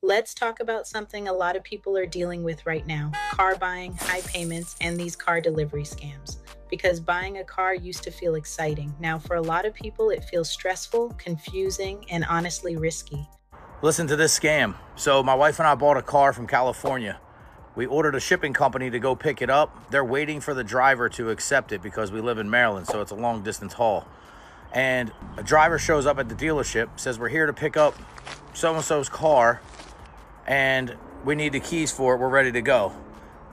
Let's talk about something a lot of people are dealing with right now: car buying, high payments, and these car delivery scams. Because buying a car used to feel exciting. Now, for a lot of people, it feels stressful, confusing, and honestly risky. Listen to this scam. So my wife and I bought a car from California. We ordered a shipping company to go pick it up. They're waiting for the driver to accept it because we live in Maryland, so it's a long distance haul. And a driver shows up at the dealership, says we're here to pick up so-and-so's car and we need the keys for it. We're ready to go.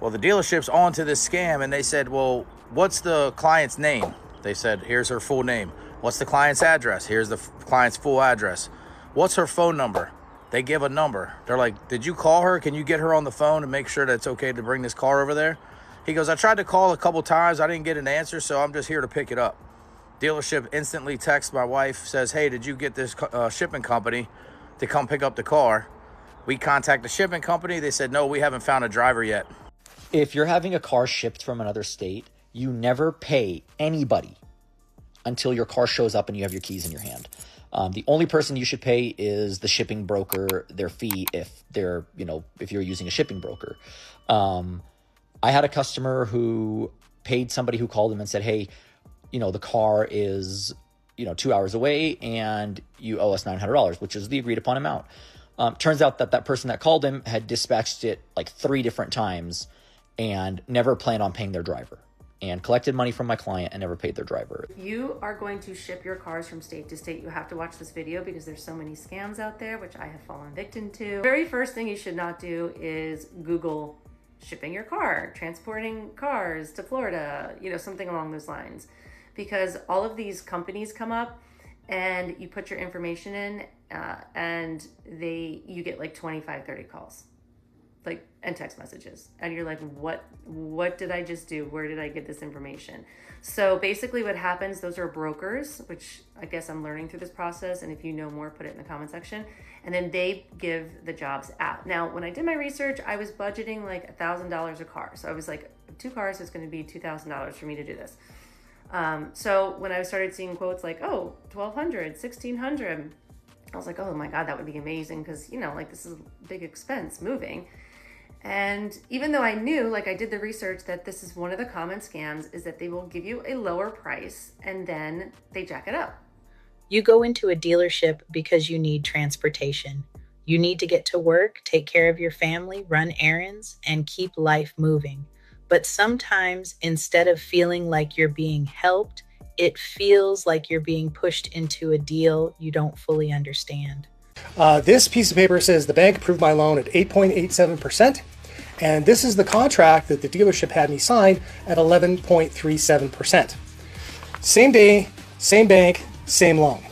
Well, the dealership's onto this scam and they said, well, what's the client's name? They said, here's her full name. What's the client's address? Here's the client's full address. What's her phone number? They give a number. They're like, did you call her? Can you get her on the phone and make sure that it's okay to bring this car over there? He goes, I tried to call a couple times. I didn't get an answer, so I'm just here to pick it up. Dealership instantly texts my wife, says, hey, did you get this shipping company to come pick up the car? We contact the shipping company. They said, no, we haven't found a driver yet. If you're having a car shipped from another state, you never pay anybody until your car shows up and you have your keys in your hand. The only person you should pay is the shipping broker, their fee, if they're, if you're using a shipping broker. I had a customer who paid somebody who called him and said, hey, the car is, 2 hours away and you owe us $900, which is the agreed upon amount. Turns out that person that called him had dispatched it like 3 different times and never planned on paying their driver, and collected money from my client and never paid their driver. If you are going to ship your cars from state to state, you have to watch this video because there's so many scams out there, which I have fallen victim to. The very first thing you should not do is Google shipping your car, transporting cars to Florida, something along those lines. Because all of these companies come up and you put your information in and you get like 25, 30 calls. And text messages, and you're like, what did I just do? Where did I get this information? So basically what happens, those are brokers, which I guess I'm learning through this process, and if you know more, put it in the comment section, and then they give the jobs out. Now, when I did my research, I was budgeting like $1,000 a car. So I was like, 2 cars is going to be $2,000 for me to do this. So when I started seeing quotes like, oh, 1,200, 1,600, I was like, oh my God, that would be amazing. Cause this is a big expense moving. And even though I knew, I did the research, that this is one of the common scams, is that they will give you a lower price and then they jack it up. You go into a dealership because you need transportation. You need to get to work, take care of your family, run errands, and keep life moving. But sometimes, instead of feeling like you're being helped, it feels like you're being pushed into a deal you don't fully understand. This piece of paper says the bank approved my loan at 8.87%. And this is the contract that the dealership had me sign at 11.37%. Same day, same bank, same loan.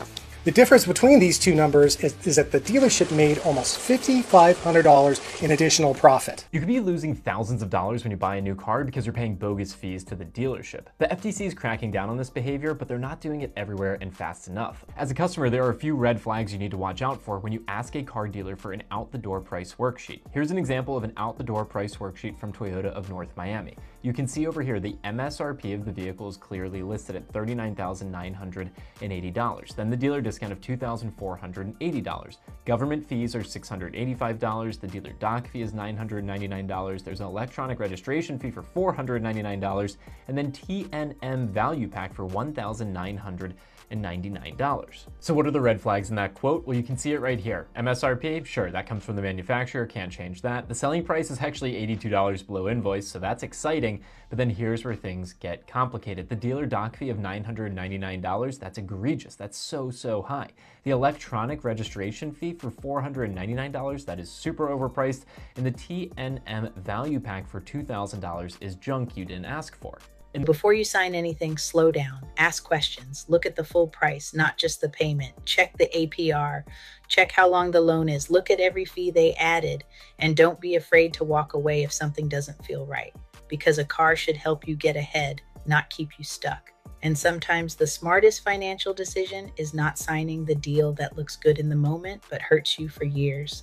The difference between these two numbers is that the dealership made almost $5,500 in additional profit. You could be losing thousands of dollars when you buy a new car because you're paying bogus fees to the dealership. The FTC is cracking down on this behavior, but they're not doing it everywhere and fast enough. As a customer, there are a few red flags you need to watch out for when you ask a car dealer for an out-the-door price worksheet. Here's an example of an out-the-door price worksheet from Toyota of North Miami. You can see over here the MSRP of the vehicle is clearly listed at $39,980. Then the dealer discount of $2,480. Government fees are $685. The dealer doc fee is $999. There's an electronic registration fee for $499, and then TNM value pack for $1,999. So what are the red flags in that quote? Well, you can see it right here. MSRP, sure, that comes from the manufacturer, can't change that. The selling price is actually $82 below invoice, so that's exciting, but then here's where things get complicated. The dealer doc fee of $999, that's egregious, that's so high. The electronic registration fee for $499, that is super overpriced, and the TNM value pack for $2,000 is junk you didn't ask for. And before you sign anything, slow down, ask questions, look at the full price, not just the payment, check the APR, check how long the loan is, look at every fee they added, and don't be afraid to walk away if something doesn't feel right, because a car should help you get ahead, not keep you stuck. And sometimes the smartest financial decision is not signing the deal that looks good in the moment, but hurts you for years.